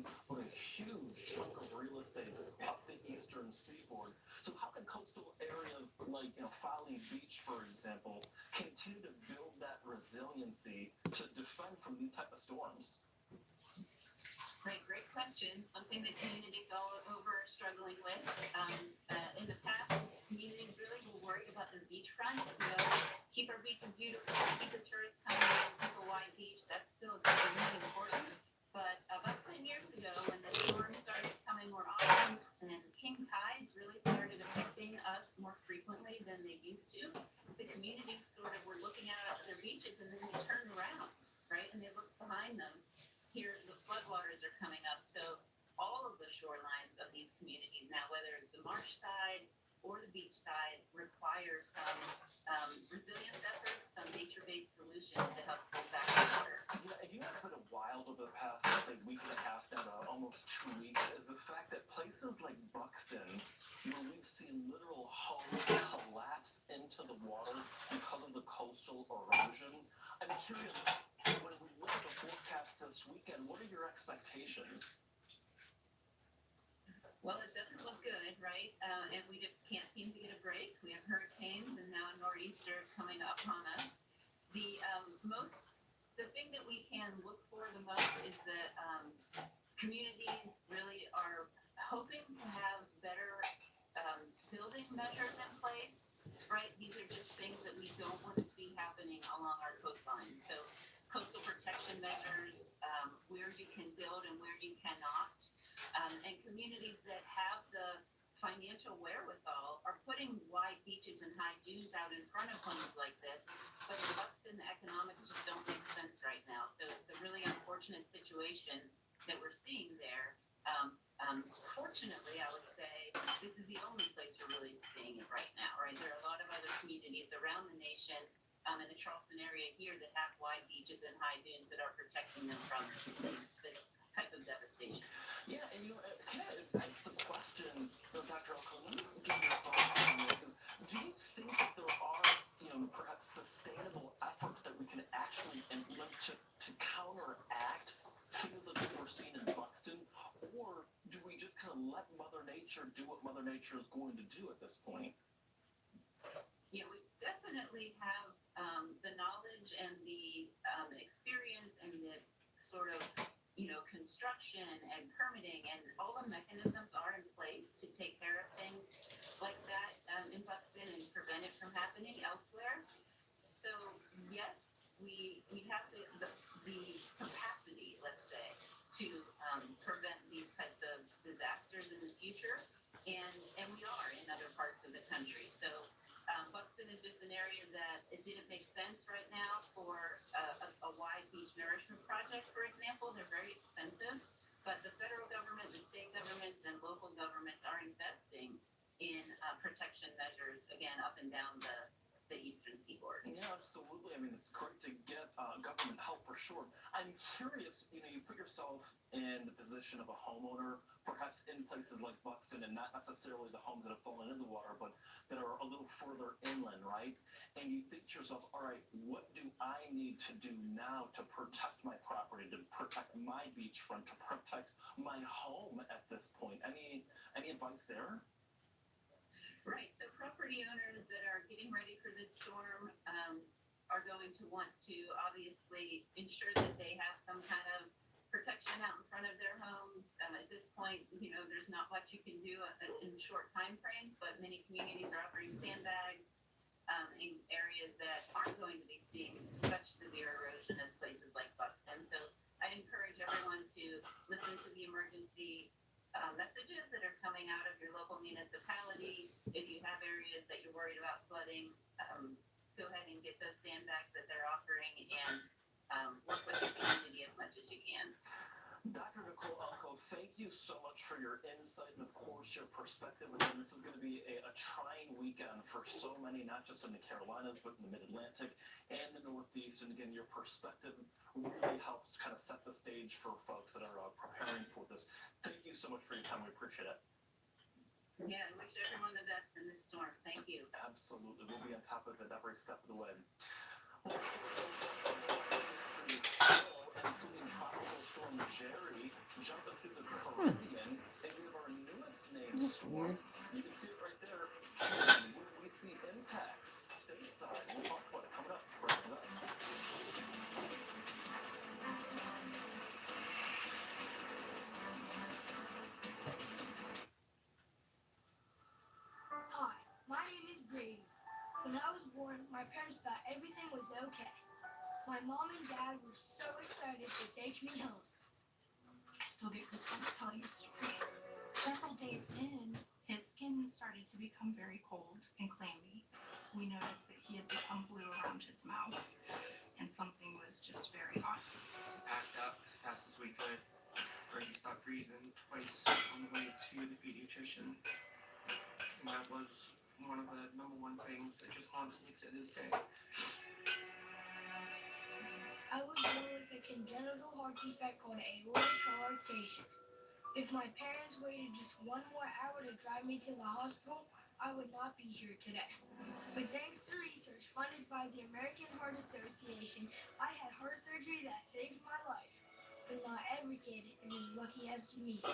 coastline, but a huge chunk of real estate up the eastern seaboard. So how can coastal areas like Folly Beach, for example, continue to build that resiliency to defend from these type of storms? Right, great question. Something that communities all over are struggling with. In the past, communities really were worried about their beachfront. Keep our beaches beautiful, keep the tourists coming in, keep a wide beach. That's still really important. But about 10 years ago, when the storms started coming more often and king tides really started affecting us more frequently than they used to, the communities sort of were looking out at their beaches and then they turned around, right? And they looked behind them. Here the floodwaters are coming up. So all of the shorelines of these communities now, whether it's the marsh side or the beach side, require some resilience efforts, some nature-based solutions to help pull back the water. Yeah, and you know what's been wild over the past, say, week and a half, now almost 2 weeks, is the fact that places like Buxton, where we've seen literal homes collapse into the water because of the coastal erosion. I'm curious, when we look at the forecast this weekend, what are your expectations? Well, it doesn't look good, right? And we just can't seem to get a break. We have hurricanes and now a nor'easter coming up on us. The the thing that we can look for the most is that communities really are hoping to have better building measures in place, right? These are just things that we don't want to see happening along our coastline. So coastal protection measures, where you can build and where you cannot. And communities that have the financial wherewithal are putting wide beaches and high dunes out in front of homes like this, but the bucks and the economics just don't make sense right now. So it's a really unfortunate situation that we're seeing there. Fortunately, I would say this is the only place we're really seeing it right now, right? There are a lot of other communities around the nation, in the Charleston area here, that have wide beaches and high dunes that are protecting them from this type of devastation. Yeah, and kind of begs the question, Dr. Alcott, let me get your thoughts on this. Do you think that there are, perhaps sustainable efforts that we can actually implement to counteract things that we're seeing in Buxton, or do we just kind of let Mother Nature do what Mother Nature is going to do at this point? Yeah, we definitely have the knowledge and the experience and the sort of construction and permitting, and all the mechanisms are in place to take care of things like that in Buxton and prevent it from happening elsewhere. So yes, we have the capacity, let's say, to prevent these types of disasters in the future, and we are in other parts of the country. So Buxton is just an area that it didn't make sense right now for a wide beach nourishment project, for example. They're very expensive, but the federal government, the state governments, and local governments are investing in protection measures, again, up and down the eastern seaboard. Yeah, absolutely. I mean, it's great to get government help for sure. I'm curious, you put yourself in the position of a homeowner, perhaps in places like Buxton, and not necessarily the homes that have fallen into the water, but that are a little further inland, right? And you think to yourself, all right, what do I need to do now to protect my property, to protect my beachfront, to protect my home at this point? Any advice there? Right. So property owners that are getting ready for this storm are going to want to obviously ensure that they have some kind of protection out in front of their homes. At this point, there's not much you can do in short time frames, but many communities are offering sandbags in areas that aren't going to be seeing such severe erosion as places like Buxton. So I encourage everyone to listen to the emergency messages that are coming out of your local municipality. If you have areas that you're worried about flooding, go ahead and get those sandbags that they're offering and work with your community as much as you can. Dr. Nicole Elko, thank you so much for your insight and, of course, your perspective. Again, this is going to be a trying weekend for so many, not just in the Carolinas, but in the Mid-Atlantic and the Northeast. And, again, your perspective really helps kind of set the stage for folks that are preparing for this. Thank you so much for your time. We appreciate it. Yeah, I wish everyone the best in this storm. Thank you. Absolutely. We'll be on top of it every step of the way. Well, including Tropical Storm Jerry jumping through the Caribbean, and we have our newest named That's storm. weird. You can see it right there. And where we see impacts stateside. We'll talk about it coming up right after this. Hi, my name is Brady. When I was born, my parents thought everything was okay. My mom and dad were so excited to take me home. I still get goosebumps telling the story. Several days in, his skin started to become very cold and clammy. We noticed that he had become blue around his mouth, and something was just very off. We packed up as fast as we could. Brady stopped breathing twice on the way to the pediatrician. And that was one of the number one things that just haunts me to this day. I was born with a congenital heart defect called aortic coarctation. If my parents waited just one more hour to drive me to the hospital, I would not be here today. But thanks to research funded by the American Heart Association, I had heart surgery that saved my life. But not every kid is as lucky as me,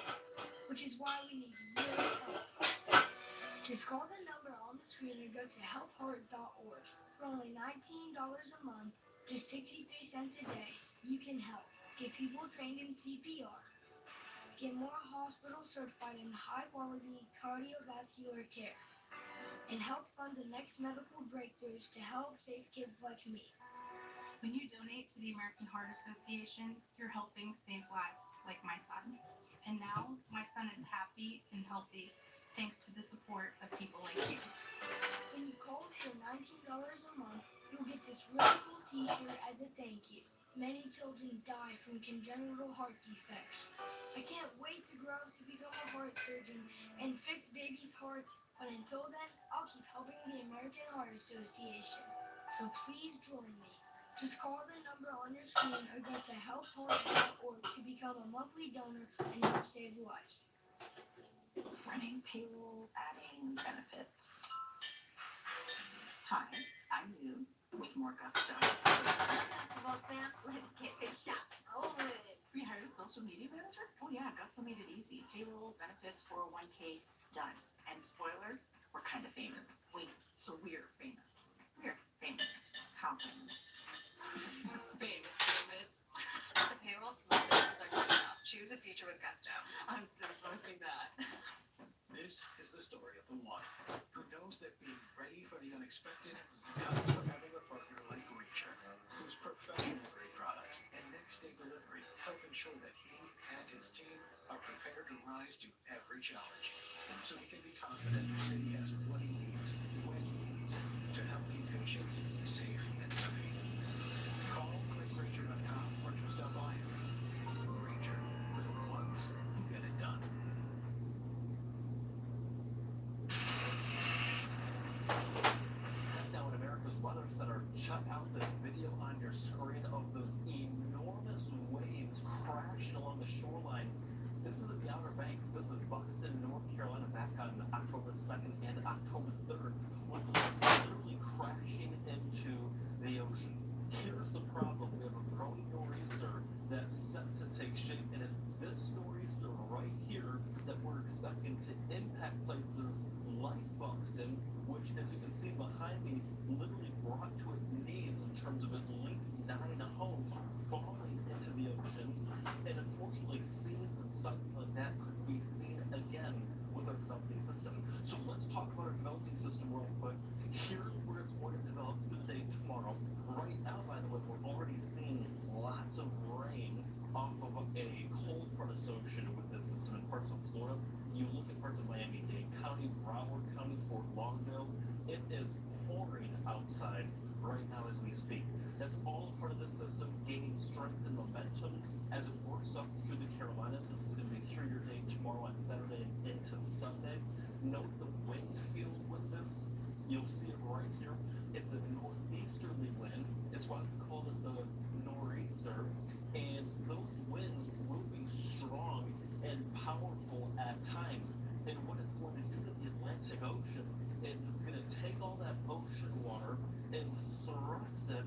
which is why we need your help. Just call the number on the screen or go to helpheart.org. For only $19 a month, just 63 cents a day, you can help. Get people trained in CPR. Get more hospitals certified in high-quality cardiovascular care. And help fund the next medical breakthroughs to help save kids like me. When you donate to the American Heart Association, you're helping save lives, like my son. And now, my son is happy and healthy, thanks to the support of people like you. When you call for $19 a month, you'll get this really cool t-shirt as a thank you. Many children die from congenital heart defects. I can't wait to grow up to become a heart surgeon and fix babies' hearts, but until then, I'll keep helping the American Heart Association. So please join me. Just call the number on your screen or go to helpheart.org to become a monthly donor and help save lives. Running payroll, adding benefits. Hi, I'm new with more gusto. Well, Sam, let's get this shop rolling. We hired a social media manager? Oh yeah, Gusto made it easy. Payroll, benefits, 401k, done. And spoiler, we're kind of famous. Wait, so we're famous. We're famous. How famous? Famous. The payroll small businesses are coming up. Choose a future with Gusto. I'm still posting that. This is the story of the one who knows that being ready for the unexpected comes from having a partner like Reacher, whose professional-grade products and next-day delivery help ensure that he and his team are prepared to rise to every challenge, so he can be confident that he has what he needs when he needs it to help keep patients safe and happy. Call clickgranger.com or just stop by. Granger, for the ones who get it done. Now at America's Weather Center, check out this video on your screen of those enormous waves crashing along the shoreline. This is at the Outer Banks. This is Buxton, North Carolina, back on October 2nd and October 3rd. Literally crashing into the ocean. Here's the problem. We have a growing nor'easter that's set to take shape, and it's this nor'easter right here that we're expecting to impact places like Buxton, which, as you can see behind me, literally brought to its knees in terms of at least 9 homes falling into the ocean. And unfortunately, scenes and something like that could be seen again with our developing system. So let's talk about our developing system real quick. Here's where it's going to develop through the day tomorrow. Right now, by the way, we're already seeing lots of rain off of a cold front associated with this system in parts of Florida. You look at parts of Miami-Dade County, Broward County, Fort Lauderdale, it is pouring outside right now as we speak. That's all part of this system gaining strength and momentum as it works up through the Carolinas. This is going to be through your day tomorrow on Saturday and into Sunday. Note the wind field with this. You'll see it right here. It's a northeasterly wind. It's why we call this a nor'easter. And those winds will be strong and powerful at times. And what it's going to do to the Atlantic Ocean is it's going to take all that ocean water and thrust it